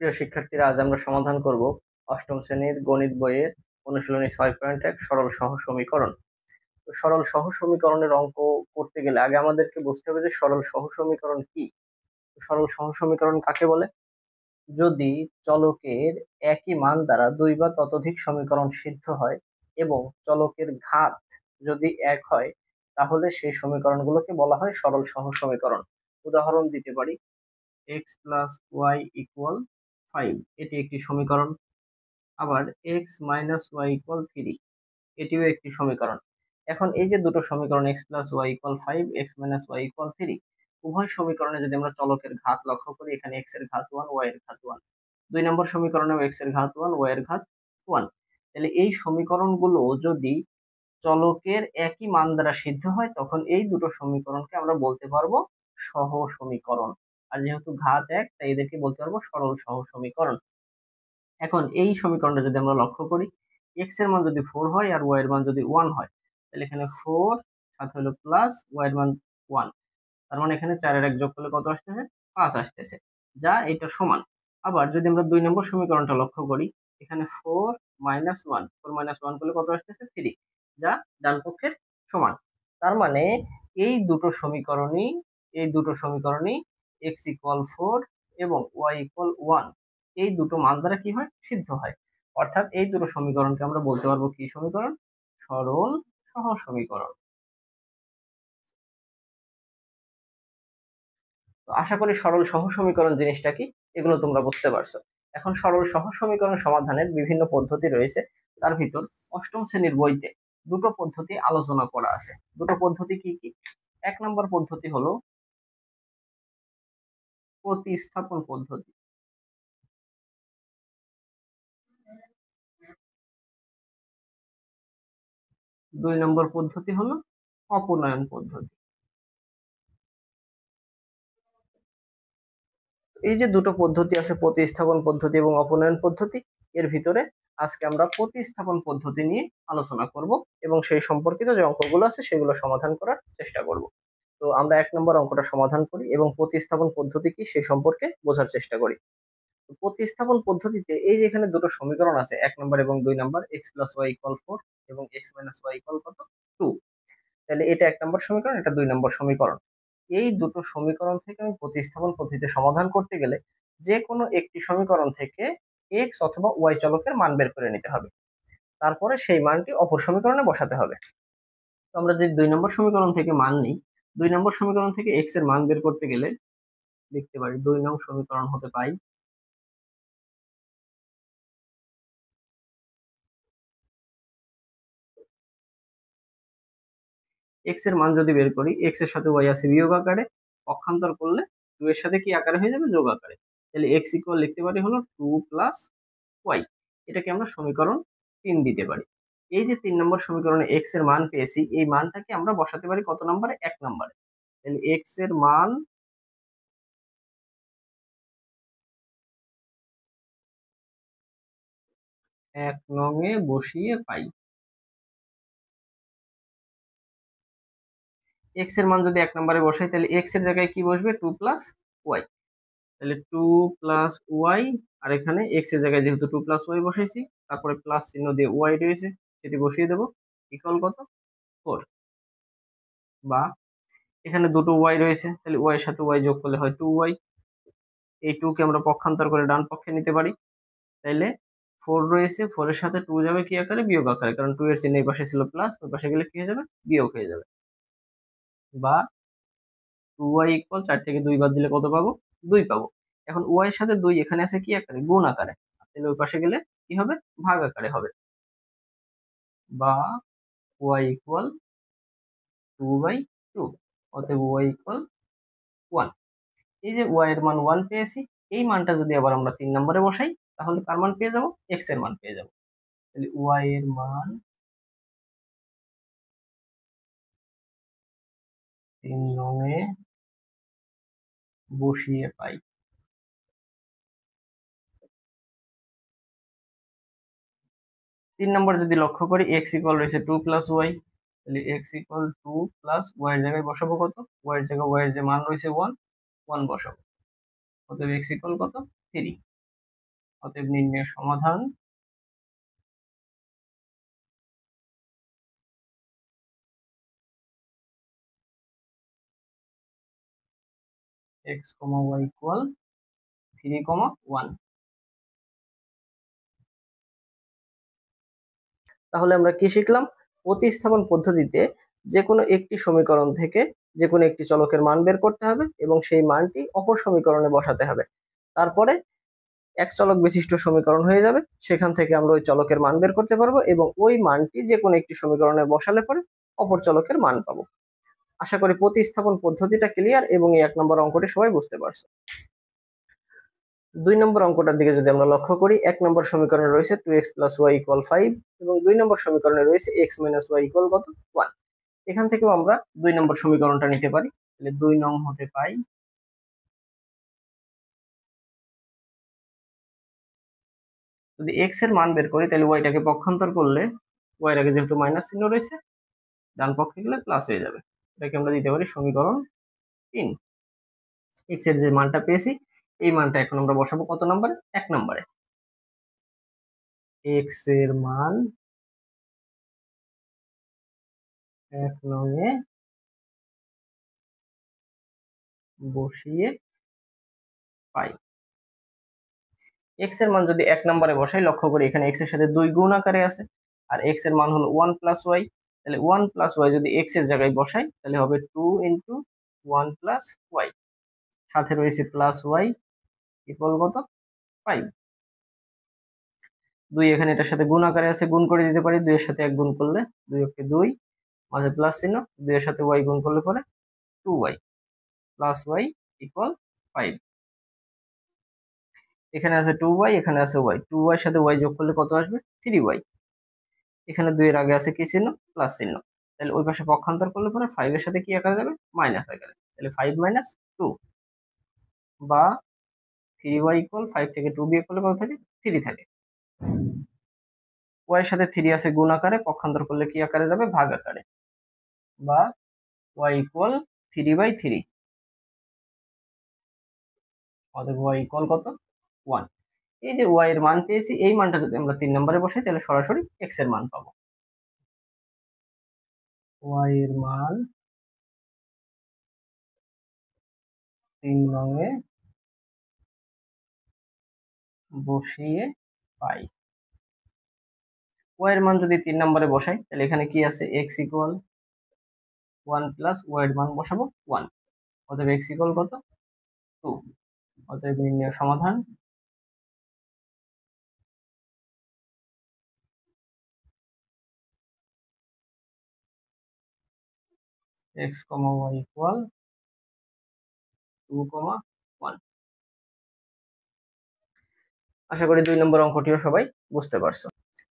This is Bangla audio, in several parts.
প্রিয় শিক্ষার্থীরা, আজ আমরা সমাধান করব অষ্টম শ্রেণীর গণিত বইয়ের অনুশীলনী 6.1 সরল সহ সমীকরণ। তো সরল সহ সমীকরণের অঙ্ক করতে গেলে আগে আমাদেরকে বুঝতে হবে যে সরল সহ সমীকরণ কি। সরল সহ সমীকরণ কাকে বলে? যদি চলকের একই মান দ্বারা দুই বা ততোধিক সমীকরণ সিদ্ধ হয় এবং চলকের ঘাত যদি এক হয়, তাহলে সেই সমীকরণগুলোকে বলা হয় সরল সহ সমীকরণ। উদাহরণ দিতে পারি, x প্লাস ওয়াই ইকুয়াল 5, এটি একটি সমীকরণ। আবার x মাইনাস ওয়াই ইকুয়াল 3, এটিও একটি সমীকরণ। এখন এই যে দুটো সমীকরণ x plus y equal 5, x minus y equal 3, উভয় সমীকরণে যদি আমরা চলকের ঘাত লক্ষ্য করি, এখানে x এর ঘাত 1, y এর ঘাত 1। দুই নম্বর সমীকরণেও x এর ঘাত 1, y এর ঘাত 1। তাহলে এই সমীকরণগুলো যদি চলকের একই মান দ্বারা সিদ্ধ হয়, তখন এই দুটো সমীকরণকে আমরা বলতে পারবো সহ সমীকরণ। আর যেহেতু ঘাত এক, তাই এদেরকে বলতে পারবো সরল সহ সমীকরণ। এখন এই সমীকরণটা যদি আমরা লক্ষ্য করি, x এর মান যদি 4 হয় আর y এর মান যদি 1 হয়, তাহলে এখানে 4 সাথে হলো প্লাস y এর মান 1, তার মানে এখানে 4 এর এক যোগ করলে কত আসতেছে? 5 আসতেছে, যা এটা সমান। আবার যদি আমরা দুই নম্বর সমীকরণটা লক্ষ্য করি, এখানে 4 মাইনাস 1, 4 মাইনাস 1 করলে কত আসতেছে? 3, যা ডান পক্ষের সমান। তার মানে এই দুটো সমীকরণই x ইকুয়াল 4 এবং y ইকুয়াল 1, এই দুটো মান দ্বারা কি হয়? সিদ্ধ হয়। অর্থাৎ এই দুটো সমীকরণকে আমরা বলতে পারবো কি সমীকরণ? সরল সহ সমীকরণ। তো আশা করি সরল সহ সমীকরণ জিনিসটা কি এগুলো তোমরা বুঝতে পারছো। এখন সরল সহ সমীকরণ সমাধানের বিভিন্ন পদ্ধতি রয়েছে। তার ভিতর অষ্টম শ্রেণীর বইতে দুটো পদ্ধতি আলোচনা করা আছে। দুটো পদ্ধতি কি কি? এক নম্বর পদ্ধতি হলো প্রতিস্থাপন পদ্ধতি। দুই নম্বর পদ্ধতি হলো অপনয়ন পদ্ধতি। এই যে দুটো পদ্ধতি আছে, প্রতিস্থাপন পদ্ধতি এবং অপনয়ন পদ্ধতি, এর ভিতরে আজকে আমরা প্রতিস্থাপন পদ্ধতি নিয়ে আলোচনা করব এবং সেই সম্পর্কিত যে অঙ্কগুলো আছে সেগুলো সমাধান করার চেষ্টা করব। তো আমরা এক নম্বর অঙ্কটা সমাধান করি এবং প্রতিস্থাপন পদ্ধতি কি সেই সম্পর্কে বোঝার চেষ্টা করি। প্রতিস্থাপন পদ্ধতিতে এই যে এখানে দুটো সমীকরণ আছে, এক নম্বর এবং দুই নম্বর, x প্লাস ওয়াই ইকুয়াল 4 এবং x মাইনাস ওয়াই ইকুয়াল কত? 2। তাহলে এটা এক নম্বর সমীকরণ, এটা দুই নম্বর সমীকরণ। এই দুটো সমীকরণ থেকে আমি প্রতিস্থাপন পদ্ধতিতে সমাধান করতে গেলে যে কোনো একটি সমীকরণ থেকে x অথবা y চলকের মান বের করে নিতে হবে, তারপরে সেই মানটি অপর সমীকরণে বসাতে হবে। তো আমরা যদি দুই নম্বর সমীকরণ থেকে মান নিই, দুই নম্বর সমীকরণ থেকে x এর মান বের করতে গেলে লিখতে পারি দুই নং সমীকরণ হতে পাই x এর মান যদি বের করি, x এর সাথে y আছে বিয়োগ আকারে, পক্ষান্তর করলে 2 এর সাথে কি আকারে হয়ে যাবে? যোগ আকারে। তাহলে x ইকুয়াল লিখতে পারি হলো 2 প্লাস y। এটাকে আমরা সমীকরণ 3 দিতে পারি। এই যে 3 নম্বর সমীকরণে x এর মান পেয়েছি, এই মানটাকে আমরা বসাতে পারি কত নম্বরে? 1 নম্বরে। তাহলে x এর মান 1 নং এ বসিয়ে পাই। x এর মান যদি 1 নম্বরে বসাই, তাহলে x এর জায়গায় কি বসবে? 2 প্লাস y। তাহলে 2 প্লাস ওয়াই, আর এখানে x এর জায়গায় যেহেতু 2 প্লাস ওয়াই বসাইছি, তারপরে প্লাস চিহ্ন দিয়ে ওয়াই রয়েছে, সেটি বসিয়ে দেবো, ইকুয়াল কত? 4। বা এখানে দুটো ওয়াই রয়েছে, তাহলে ওয়াই এর সাথে ওয়াই যোগ করলে হয় 2y। এই 2 কে আমরা পক্ষান্তর করে ডান পক্ষে নিতে পারি। তাইলে 4 রয়েছে, 4 এর সাথে 2 যাবে কি আকারে? বিয়োগ আকারে, কারণ 2 এর চিহ্ন এই পাশে ছিল প্লাস, ওই পাশে গেলে কি হয়ে যাবে? বিয়োগ হয়ে যাবে। বা 2y ইকুয়াল 4 থেকে 2 বাদ দিলে কত পাবো? 2 পাবো। এখন ওয়াই এর সাথে 2 এখানে আছে কি আকারে? গুণ আকারে, তাহলে ওই পাশে গেলে কি হবে? ভাগ আকারে হবে। বা y ইকুয়াল 2/2, অতএব y ইকুয়াল 1। এই যে y এর মান 1 পেয়েছি, এই মানটা যদি আবার আমরা 3 নম্বরে বসাই, তাহলে কার মান পেয়ে যাব? x এর মান পেয়ে যাব। তাহলে y এর মান 3 নং এ বসিয়ে পাই। 3 নম্বর যদি লক্ষ্য করি, x ইকুয়াল রয়েছে 2 প্লাস ওয়াই, তাহলে x ইকুয়াল 2 প্লাস ওয়াই এর জায়গায় বসাবো কত? ওয়াই এর জায়গায় ওয়াই এর যে মান রয়েছে 1 বসাবো, অতএব x ইকুয়াল কত? 3। অতএব নির্ণয় সমাধান x, y ইকুয়াল 3, 1। তাহলে আমরা কি শিখলাম? প্রতিস্থাপন পদ্ধতিতে যে কোনো একটি সমীকরণ থেকে যে কোনো একটি চলকের মান বের করতে হবে এবং সেই মানটি অপর সমীকরণে বসাতে হবে। তারপরে এক চলক বিশিষ্ট সমীকরণ হয়ে যাবে। সেখান থেকে আমরা ওই চলকের মান বের করতে পারবো এবং ওই মানটি যে কোনো একটি সমীকরণে বসালে পরে অপর চলকের মান পাবো। আশা করি প্রতিস্থাপন পদ্ধতিটা ক্লিয়ার এবং এই 1 নম্বর অঙ্কটি সবাই বুঝতে পারছো। 2 নম্বর অঙ্কটার দিকে যদি আমরা লক্ষ্য করি, 1 নম্বর সমীকরণে রয়েছে 2x + y = 5 এবং 2 নম্বর সমীকরণে রয়েছে x - y = কত? 1। এখান থেকেও আমরা 2 নম্বর সমীকরণটা নিতে পারি। তাহলে 2 নং হতে পাই যদি x এর মান বের করি তাহলে y টাকে পক্ষান্তর করলে y এর আগে যেহেতু মাইনাস চিহ্ন রয়েছে ডান পক্ষে গেলে প্লাস হয়ে যাবে। এটাকে আমরা দিতে পারি সমীকরণ 3। x এর যে মানটা পেয়েছি এই মানটা এখন আমরা বসাবো কত নম্বরে? 1 নম্বরে। x এর মান 1 নংয়ে বসিয়ে পাই। x এর মান যদি 1 নম্বরে বসাই, লক্ষ্য করি এখানে x এর সাথে 2 গুণ আকারে আছে আর x এর মান হলো 1 + y। তাহলে 1 + y যদি x এর জায়গায় বসাই তাহলে হবে 2 × 1 + y, সাথে রয়েছে প্লাস y ইকুয়াল কত? 5। 2 এখানে এটার সাথে গুণ আকারে আছে, গুণ করে দিতে পারি। 2 এর সাথে 1 গুণ করলে 2 × 2, মাঝে প্লাস চিহ্ন, 2 এর সাথে y গুণ করলে পরে 2y প্লাস y ইকুয়াল 5। এখানে আছে 2y, এখানে আছে y, 2y এর সাথে y যোগ করলে কত আসবে? 3y। এখানে 2 এর আগে আছে কি চিহ্ন? প্লাস চিহ্ন। তাহলে ওই পাশে পক্ষান্তর করলে পরে 5 এর সাথে কি আকারে যাবে? মাইনাস আকারে। তাহলে 5 - 2 বা 3y ইকুয়াল 5 থেকে 2 বিয়োগ করলে কত থাকে? 3 থাকে। y এর সাথে 3 আছে গুণ আকারে, পক্ষান্তর করলে কি আকারে যাবে? ভাগ আকারে। বা y ইকুয়াল 3/3। অতএব y ইকুয়াল কত? 1। এই যে y এর মান পেয়েছি, এই মানটা যদি আমরা 3 নম্বরে বসাই তাহলে সরাসরি x এর মান পাবো। y এর মান 3 নংয়ে বসিয়ে পাই। y এর মান যদি 3 নম্বরে বসাই তাহলে এখানে কি আছে? x ইকুয়াল 1 প্লাস y এর মান বসাবো 1। অতএব x ইকুয়াল কত? 2। অতএব নির্ণয় সমাধান x, y ইকুয়াল 2, 1। আশা করি 2 নম্বর অঙ্কটিও সবাই বুঝতে পারছো।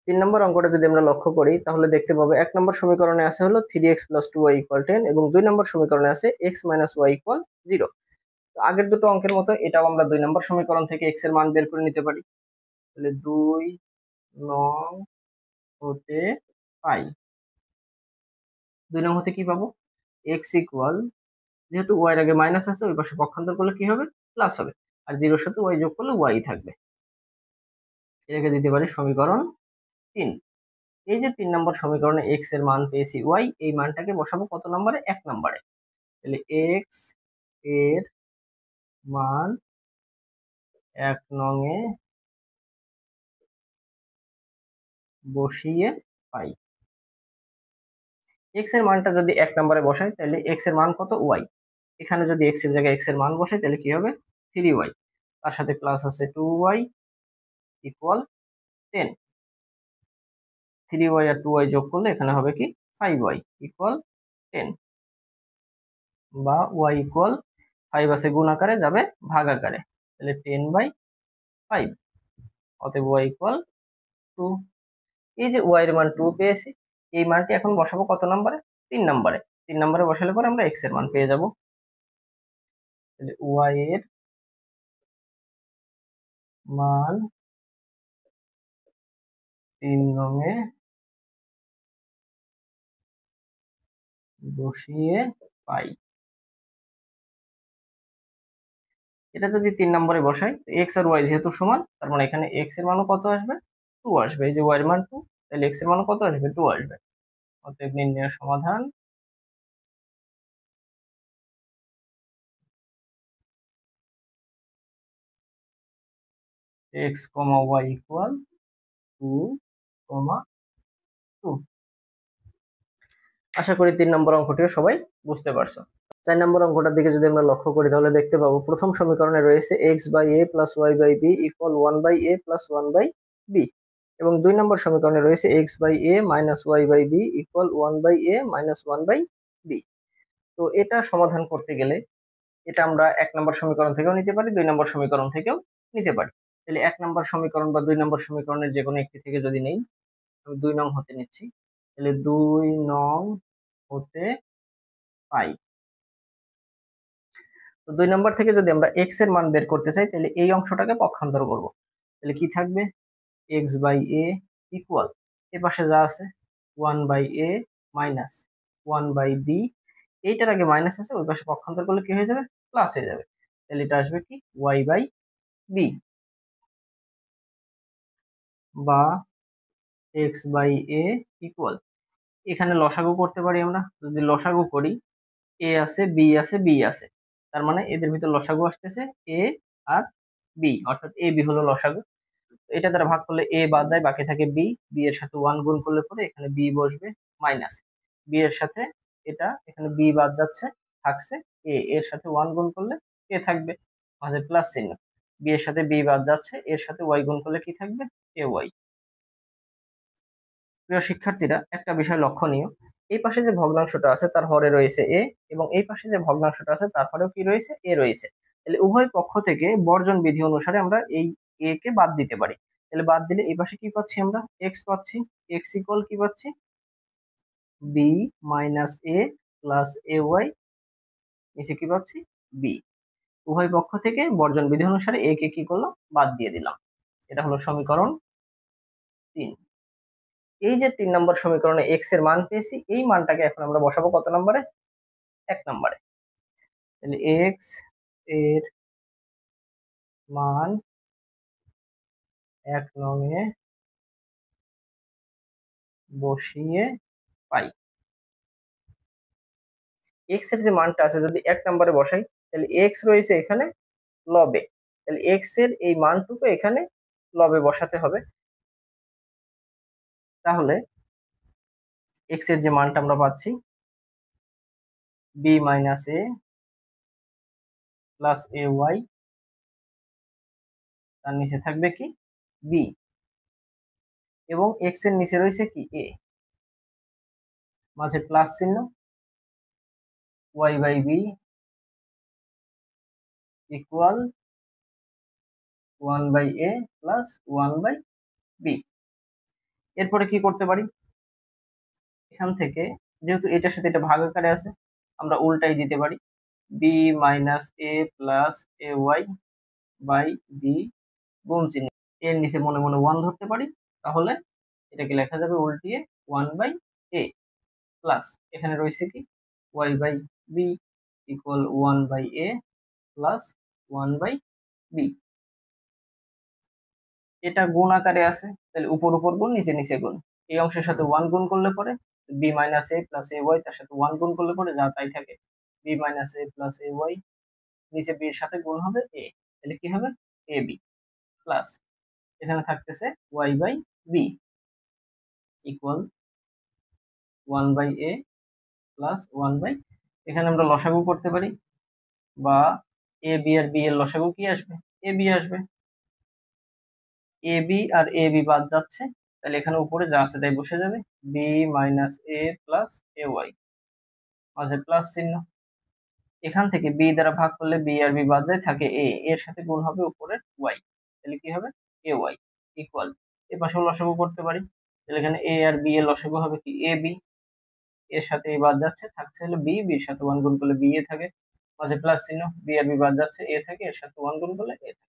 3 নম্বর অঙ্কটা যদি আমরা লক্ষ্য করি তাহলে দেখতে পাবো 1 নম্বর সমীকরণে আছে হলো 3x + 2y = 10 এবং 2 নম্বর সমীকরণে আছে x - y = 0। তো আগের দুটো অঙ্কের মতো এটাও আমরা 2 নম্বর সমীকরণ থেকে x এর মান বের করে নিতে পারি। তাহলে 2 নং হতে পাই। 2 নং হতে কি পাবো? x ইকুয়াল, যেহেতু y এর আগে মাইনাস আছে ওই পাশে পক্ষান্তর করলে কি হবে? প্লাস হবে। আর 0 এর সাথে y যোগ করলে y থাকবে। এটাকে দিতে পারি সমীকরণ 3। এই যে 3 নম্বর সমীকরণে x এর মান পেয়েছি y, এই মানটাকে বসাবো কত নম্বরে? 1 নম্বরে। তাহলে x এর মান 1 নংয়ে বসিয়ে পাই। x এর মানটা যদি 1 নম্বরে বসাই তাহলে x এর মান কত? y। এখানে যদি x এর জায়গায় x এর মান বসাই তাহলে কি হবে? 3y, তার সাথে প্লাস আছে 2y ইকুয়াল 10। 3y আর 2y যোগ করলে এখানে হবে কি? 5y ইকুয়াল 10 বা y ইকুয়াল 5 আছে গুণ আকারে, যাবে ভাগ আকারে। তাহলে 10/5। অতএব y ইকুয়াল 2। এই যে y এর মান 2 পেয়েছি, এই মানটি এখন বসাবো কত নম্বরে? 3 নম্বরে। 3 নম্বরে বসালে পরে আমরা x এর মান পেয়ে যাব। তাহলে y এর মান 3 নংয়ে বসিয়ে পাই। এটা যদি 3 নম্বরে বসাই, এক্স আর ওয়াই যেহেতু সমান, তার মানে এখানে এক্স এর মানও কত আসবে? 2 আসবে। এই যে ওয়াই এর মান 2, তাহলে এক্স এর মানও কত আসবে? 2 আসবে। অতএব নির্ণয় সমাধান এক্স কমা ওয়াই ইকুয়াল 2, 2। আশা করি 3 নম্বর অঙ্কটিও সবাই বুঝতে পারছো। 4 নম্বর অঙ্কটার দিকে যদি আমরা লক্ষ্য করি, তাহলে দেখতে পাবো প্রথম সমীকরণে রয়েছে x by a plus y by b equal 1 by a plus 1 by b, এবং 2 নম্বর সমীকরণে রয়েছে x by a minus y by b equal 1 by a minus 1 by b. তো এটা সমাধান করতে গেলে এটা আমরা 1 নম্বর সমীকরণ থেকেও নিতে পারি, 2 নম্বর সমীকরণ থেকেও নিতে পারি। তাহলে 1 নম্বর সমীকরণ বা 2 নম্বর সমীকরণের যে কোনো একটি থেকে যদি নেই, আমি 2 নং হতে নিচ্ছি, তাহলে 2 নং হতে পাই। তো 2 নম্বর থেকে যদি আমরা এক্স এর মান বের করতে চাই, তাহলে এই অংশটাকে পক্ষান্তর করব। তাহলে কি থাকবে? এক্স বাই এ ইকুয়াল, এ পাশে যা আছে 1 by a minus 1 by b, এইটার আগে মাইনাস আছে, ওই পাশে পক্ষান্তর করলে কি হয়ে যাবে? প্লাস হয়ে যাবে। তাহলে এটা আসবে কি? ওয়াই বাই বি, বা এক্স বাই এ ইকুয়াল, এখানে লসাগু করতে পারি আমরা। যদি লসাগু করি, এ আছে, বি আছে, বি আছে, তার মানে এদের ভিতর লসাগু আসতেছে এ আর বি, অর্থাৎ এ বি হলো লসাগু। এটা দ্বারা ভাগ করলে এ বাদ যায়, বাকি থাকে বি। বি এর সাথে 1 গুণ করলে পরে এখানে বি বসবে মাইনাস, বি এর সাথে এটা এখানে বি বাদ যাচ্ছে, থাকছে এ, এর সাথে 1 গুণ করলে এ থাকবে, মাঝে প্লাস চিহ্ন। বি এর সাথে বি বাদ যাচ্ছে, এর সাথে ওয়াই গুণ করলে কি থাকবে? A Y. প্রিয় শিক্ষার্থীরা, একটা বিষয় লক্ষণীয়, এই পাশে যে ভগ্নাংশটা আছে তার হরে রয়েছে এ, এবং এই পাশে যে ভগ্নাংশটা আছে তার হরেও কি রয়েছে? এ রয়েছে। তাহলে উভয় পক্ষ থেকে বর্জন বিধি অনুসারে আমরা এই এ কে বাদ দিতে পারি। তাহলে বাদ দিলে এই পাশে কি পাচ্ছি? আমরা এক্স পাচ্ছি। এক্স ইকুয়াল কি পাচ্ছি? B minus a plus a Y, নিচে কি পাচ্ছি? বি। উভয় পক্ষ থেকে বর্জন বিধি অনুসারে এ কে কি করলাম? বাদ দিয়ে দিলাম। এটা হলো সমীকরণ 3। এই যে 3 নম্বর সমীকরণে এক্স এর মান পেয়েছি, এই মানটাকে এখন আমরা বসাবো কত নম্বরে? 1 নম্বরে। তাহলে এক্স এর মান 1 নং এ বসিয়ে পাই। এক্স এর যে মানটা আছে যদি 1 নম্বরে বসাই, তাহলে এক্স রয়েছে এখানে লবে, তাহলে এক্স এর এই মানটুকু এখানে লবে বসাতে হবে। তাহলে এক্স এর যে মানটা আমরা পাচ্ছি B minus a plus a Y, তার নিচে থাকবে কি? বি, এবং এক্স এর নিচে রয়েছে কি? এ, মাঝে প্লাস চিহ্ন, y by b equal 1 by a plus 1 by b. এরপরে কি করতে পারি? এখান থেকে যেহেতু এটার সাথে এটা ভাগ আকারে আছে, আমরা উল্টাই দিতে পারি, b minus a plus a y by b গুণ চিহ্ন, এর নিচে মনে মনে 1 ধরতে পারি, তাহলে এটাকে লেখা যাবে উল্টিয়ে 1 বাই এ প্লাস এখানে রয়েছে কি? Y by b equal 1 by a plus 1 by b. এটা গুণ আকারে আছে, তাহলে উপর উপর গুণ, নিচে নিচে গুণ। এই অংশের সাথে 1 গুণ করলে পরে B minus a plus a Y, তার সাথে 1 গুণ করলে পরে যা তাই থাকে, B minus a plus a Y, নিচে বি এর সাথে গুণ হবে এ, তাহলে কি হবে? এ বি প্লাস এখানে থাকতেছে y by b equal 1 by a plus 1 by, এখানে আমরা লসাগু করতে পারি, বা এ বি আর বি এর লসাগু কি আসবে? এ বি আসবে। A B R A B বাদ যাচ্ছে, তাহলে এখানে উপরে যা আছে তাই বসে যাবে, B minus a plus a Y, মাঝে প্লাস চিহ্ন। এখান থেকে বি দ্বারা ভাগ করলে বি আর বি বাদ যায়, থাকে এ, এর সাথে গুণ হবে উপরের ওয়াই, তাহলে কি হবে? এ ওয়াই ইকুয়াল, এ পাশেও লসাগু করতে পারি, তাহলে এখানে এ আর বি এর লসাগু হবে কি? এ বি, এর সাথে এ বাদ যাচ্ছে, থাকছে হলো বি, বির সাথে 1 গুণ করলে বি এ থাকে, মাঝে প্লাস চিহ্ন, বি আর বি বাদ যাচ্ছে, এ থাকে, এর সাথে 1 গুণ করলে এ থাকে।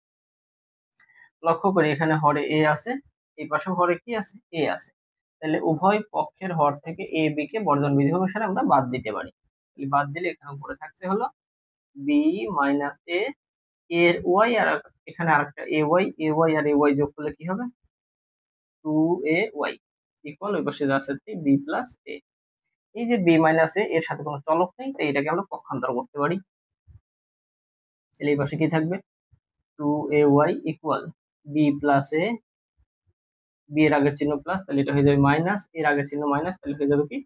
লক্ষ্য করি এখানে হরে এ আছে, এই পাশে হরে কি আছে? এ আছে, তাহলে উভয় পক্ষের হর থেকে এ বি কে বর্জন বিধি অনুসারে আমরা বাদ দিতে পারি। তাহলে বাদ দিলে এখানে উপরে থাকছে হলো বি মাইনাস এ এর ওয়াই আর এখানে আরেকটা A Y R A Y যোগ করলে কি হবে 2ay ইকুয়াল ওই পাশে যা আছে বি প্লাস এ। এই যে বি মাইনাস এ এর সাথে কোনো চলক নেই, তাই এটাকে আমরা পক্ষান্তর করতে পারি। তাহলে এই পাশে কি থাকবে 2ay ইকুয়াল বি প্লাস এ, বি এর আগের চিহ্ন প্লাস, তাহলে এটা হয়ে যাবে মাইনাস, এর আগের চিহ্ন মাইনাস, তাহলে হয়ে যাবে কি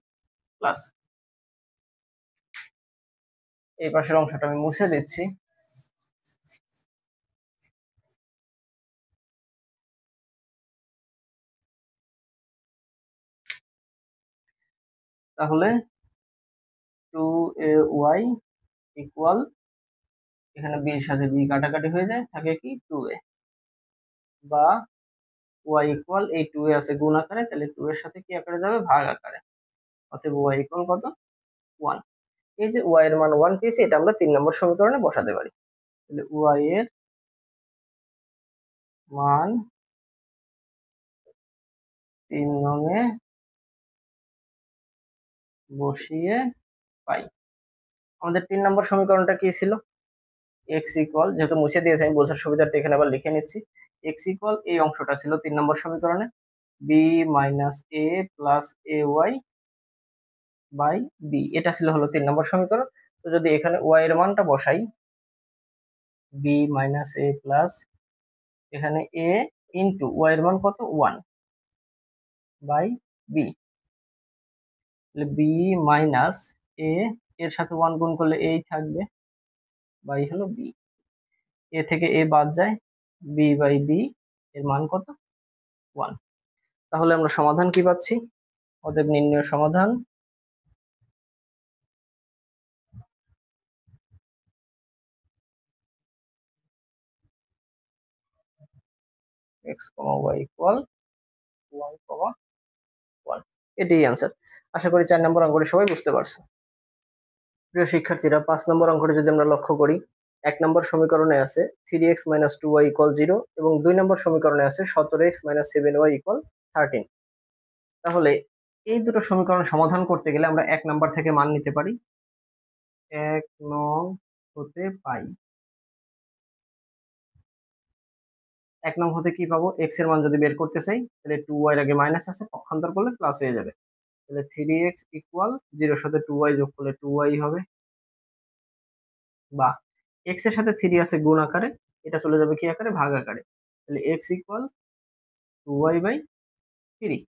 প্লাস। এই পাশের অংশটা আমি মুছে দিচ্ছি। তাহলে 2ay ইকুয়াল, এখানে বি এর সাথে বি কাটাকাটি হয়ে যায়, থাকে কি 2a, বা y ইকুয়াল এই 2a আছে গুণ আকারে, তাহলে 2 এর সাথে কি আকারে যাবে ভাগ আকারে, অতএব y ইকুয়াল কত 1। এই যে y এর মান 1 পেয়েছি, এটা আমরা 3 নম্বর সমীকরণে বসাতে পারি। তাহলে y এর মান 3 নংয়ে বসিয়ে পাই। আমাদের 3 নম্বর সমীকরণটা কি ছিল, x ইকুয়াল, যেহেতু মুছে দিয়েছে আমি বোঝার সুবিধার্থে এখানে আবার লিখে নিচ্ছি, x ইকুয়াল এই অংশটা ছিল 3 নম্বর সমীকরণে b minus a plus ay by b, এটা ছিল হলো 3 নম্বর সমীকরণ। তো যদি এখানে y এর মানটা বসাই b মাইনাস a প্লাস এখানে a ইন্টু y এর মান কত 1 বাই b, তাহলে b মাইনাস a এর সাথে 1 গুণ করলে এই থাকবে বাই হলো b, এ থেকে এ বাদ যায় b বাই b এর মান কত 1। তাহলে আমরা সমাধান কি পাচ্ছি, অতএব নির্ণয় সমাধান x, y ইকুয়াল 1, 1। এটাই অ্যান্সার। আশা করি 4 নম্বর অঙ্কটি সবাই বুঝতে পারছো। প্রিয় শিক্ষার্থীরা, 5 নম্বর অঙ্কটি যদি আমরা লক্ষ্য করি, 1 নম্বর সমীকরণে আছে 3x মাইনাস 2y ইকুয়াল 0 এবং 2 নম্বর সমীকরণে আছে 17x মাইনাস 7y ইকুয়াল 13। তাহলে এই দুটো সমীকরণ সমাধান করতে গেলে আমরা 1 নম্বর থেকে মান নিতে পারি, 1 নং হতে পাই। 1 নং হতে কি পাবো, x এর মান যদি বের করতে চাই তাহলে 2y এর আগে মাইনাস আছে, পক্ষান্তর করলে প্লাস হয়ে যাবে, তাহলে 3x ইকুয়াল 0 এর সাথে 2y যোগ করলে 2y হবে, বা x এর সাথে 3 আছে গুণ আকারে, এটা চলে যাবে কি আকারে ভাগ আকারে, তাহলে x ইকুয়াল 2y বাই 3।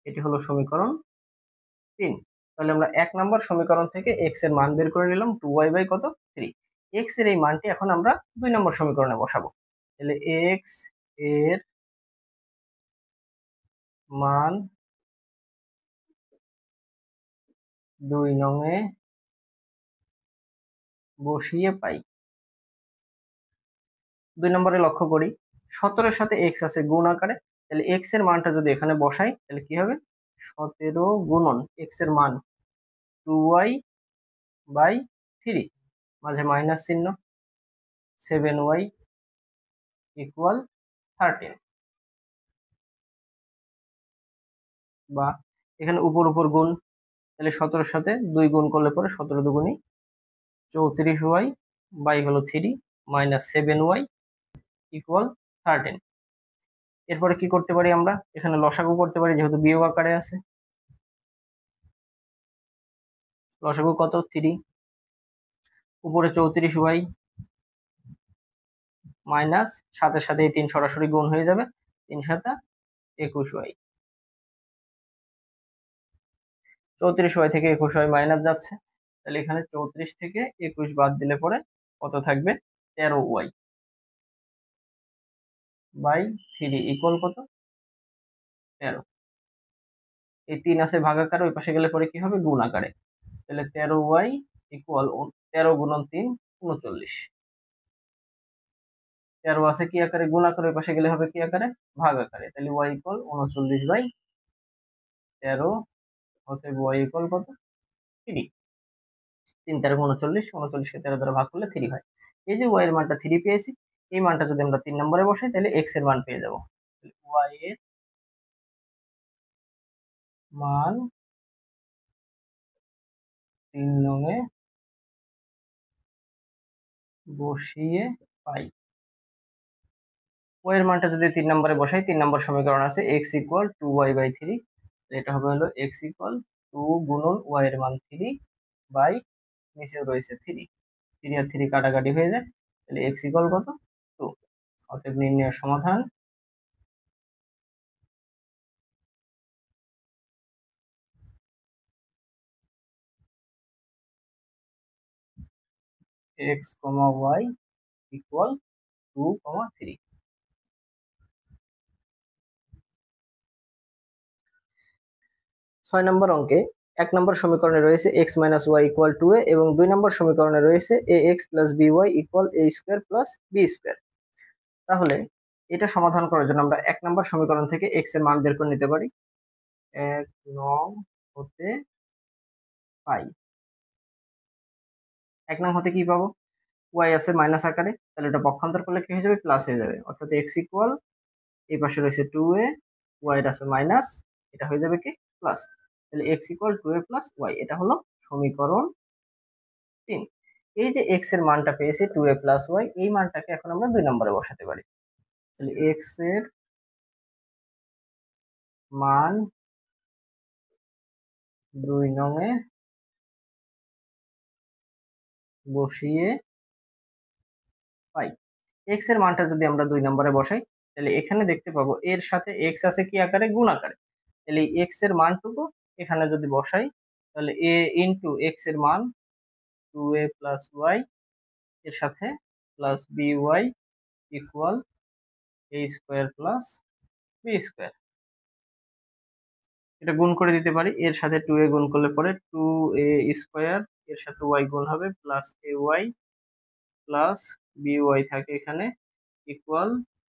এটি হলো সমীকরণ 3। তাহলে আমরা 1 নম্বর সমীকরণ থেকে x এর মান বের করে নিলাম 2y বাই কত 3। x এর এই মানটি এখন আমরা 2 নম্বর সমীকরণে বসাবো, তাহলে x এর মান 2 নংয়ে বসিয়ে পাই। 2 নম্বরে লক্ষ্য করি 17 এর সাথে x আছে গুণ আকারে, তাহলে x এর মানটা যদি এখানে বসাই তাহলে কি হবে 17 গুণন x এর মান 2y বাই 3, মাঝে মাইনাস চিহ্ন, 7y ইকুয়াল 13, বা এখানে উপর উপর গুণ, তাহলে 17 এর সাথে 2 গুণ করলে পরে 17 দুগুণী 34y বাই হলো 3 মাইনাস 7y ইকুয়াল 13। এরপরে কি করতে পারি, আমরা এখানে লসাগু করতে পারি, যেহেতু বিয়োগ আকারে আছে, লসাগু কত 3, উপরে 34y মাইনাস সাথে সাথে এই 3 সরাসরি গুণ হয়ে যাবে, 3 সাথে 21y, 34y থেকে 21y মাইনাস যাচ্ছে, তাহলে এখানে 34 থেকে 21 বাদ দিলে পরে কত থাকবে 13y বাই 3 ইকুয়াল কত 13। এই 3 আছে ভাগ আকারে, ওই পাশে গেলে পরে কি হবে গুণ আকারে, তাহলে 13y ইকুয়াল 13 গুণন 3 39, 13 আছে কি আকারে গুণ আকারে, ওই পাশে গেলে হবে কি আকারে ভাগ আকারে, তাহলে y ইকুয়াল 39 বাই 13, অতএব y ইকুয়াল কত 3। 3 13 39, 39 কে 13 দ্বারা ভাগ করলে 3 হয়। এই যে y এর মানটা 3 পেয়েছি, এই মানটা যদি আমরা 3 নম্বরে বসাই তাহলে x এর মান পেয়ে যাব, y এর মান 3 নংয়ে বসিয়ে পাই। ওয়াই এর মানটা যদি 3 নম্বরে বসাই, 3 নম্বর সমীকরণ আছে x ইকুয়াল 2y/3, এটা হবে হলো x ইকুয়াল 2 গুণন y এর মান 3 বাই নিচে রয়েছে 3, 3 আর 3 কাটাকাটি হয়ে যায়, তাহলে x ইকুয়াল কত 2। অতএব নির্ণয় সমাধান x, y ইকুয়াল 2, 3। 6 নম্বর অঙ্কে 1 নম্বর সমীকরণে রয়েছে x minus y equal 2a এবং 2 নম্বর সমীকরণে রয়েছে ax plus by equal a square plus b square. তাহলে এটা সমাধান করার জন্য আমরা 1 নম্বর সমীকরণ থেকে x এর মান বের করে নিতে পারি। 1 নং হতে পাই, 1 নং হতে কি পাবো, y আছে মাইনাস আকারে, তাহলে এটা পক্ষান্তর করলে কি হয়ে যাবে, প্লাস হয়ে যাবে। অর্থাৎ x ইকুয়াল, এই পাশে রয়েছে 2a, y এর আছে মাইনাস, এটা হয়ে যাবে কি প্লাস। তাহলে x equal 2a plus y, এটা হলো সমীকরণ 3। এই যে x এর মানটা পেয়েছি 2a প্লাস y, এই মানটাকে এখন আমরা 2 নম্বরে বসাতে পারি। তাহলে x এর মান 2 নং এ বসিয়ে পাই। x এর মানটা যদি আমরা 2 নম্বরে বসাই, তাহলে এখানে দেখতে পাবো এর সাথে x আছে কি আকারে, গুণ আকারে। তাহলে এই x এর মানটুকু এখানে যদি বসাই, তাহলে a ইন্টু x এর মান 2a প্লাস y এর সাথে plus by equal a square plus b square. এটা গুণ করে দিতে পারি, এর সাথে 2a গুণ করলে পরে 2a স্কোয়ার, এর সাথে y গুণ হবে প্লাস ay প্লাস by থাকে এখানে equal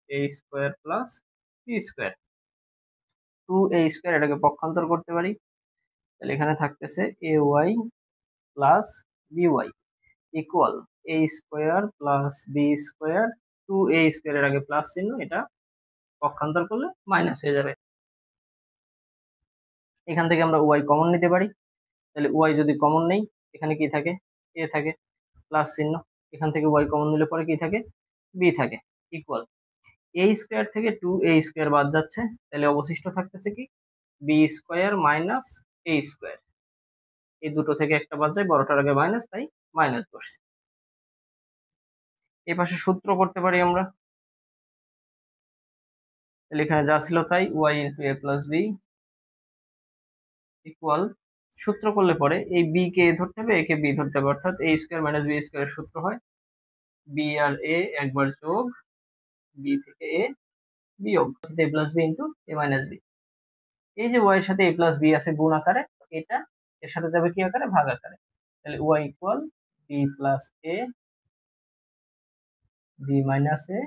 a square plus b square. 2a square এটাকে পক্ষান্তর করতে পারি, তাহলে এখানে থাকতেছে ay plus by equal a square plus b square. 2a square এর আগে প্লাস চিহ্ন, এটা পক্ষান্তর করলে মাইনাস হয়ে যাবে। এখান থেকে আমরা y কমন নিতে পারি, তাহলে y যদি কমন নেই, এখানে কি থাকে, a থাকে প্লাস চিহ্ন, এখান থেকে y কমন নিলে পরে কি থাকে, b থাকে ইকুয়াল a স্কোয়ার থেকে 2a স্কোয়ার বাদ যাচ্ছে, তাহলে অবশিষ্ট থাকতেছে কি b square minus a square. এই দুটো থেকে একটা বাদ যায়, বড়টার আগে মাইনাস, তাই মাইনাস বসছে। এই পাশে সূত্র করতে পারি আমরা, তাহলে এখানে যা ছিল তাই, y into a plus b equal, সূত্র করলে পরে এই b কে a ধরতে হবে, a কে b ধরতে হবে, অর্থাৎ a স্কোয়ার মাইনাস b স্কোয়ারের সূত্র হয় b আর a একবার যোগ b থেকে a বিয়োগ a plus b into a minus b। এই যে y এর সাথে a প্লাস b আছে গুণ আকারে, এটা এর সাথে যাবে কি আকারে, ভাগ আকারে। তাহলে y equal b plus a b minus a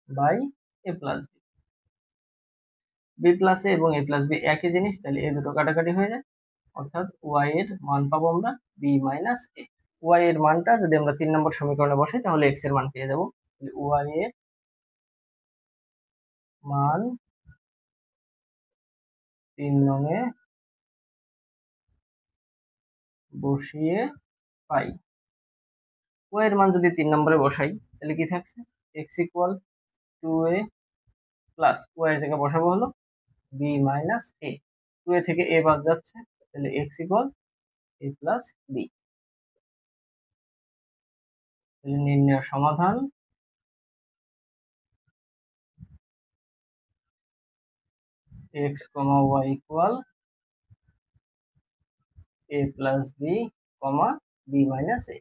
by a plus b। b plus a এবং a প্লাস b একই জিনিস, তাহলে এই দুটো কাটাকাটি হয়ে যায়, অর্থাৎ y এর মান পাবো আমরা b মাইনাস a। y এর মানটা যদি আমরা 3 নম্বর সমীকরণে বসাই, তাহলে x এর মান পেয়ে যাবো। y এর মান 3 নং এ বসিয়ে পাই। y এর মান যদি 3 নম্বরে বসাই, তাহলে কি থাকছে, x equal 2a plus y এর জায়গায় বসাবো হলো b মাইনাস a, 2a থেকে a বাদ যাচ্ছে, তাহলে x equal a plus b। তাহলে নির্ণয় সমাধান x, y equal a plus b, b minus a।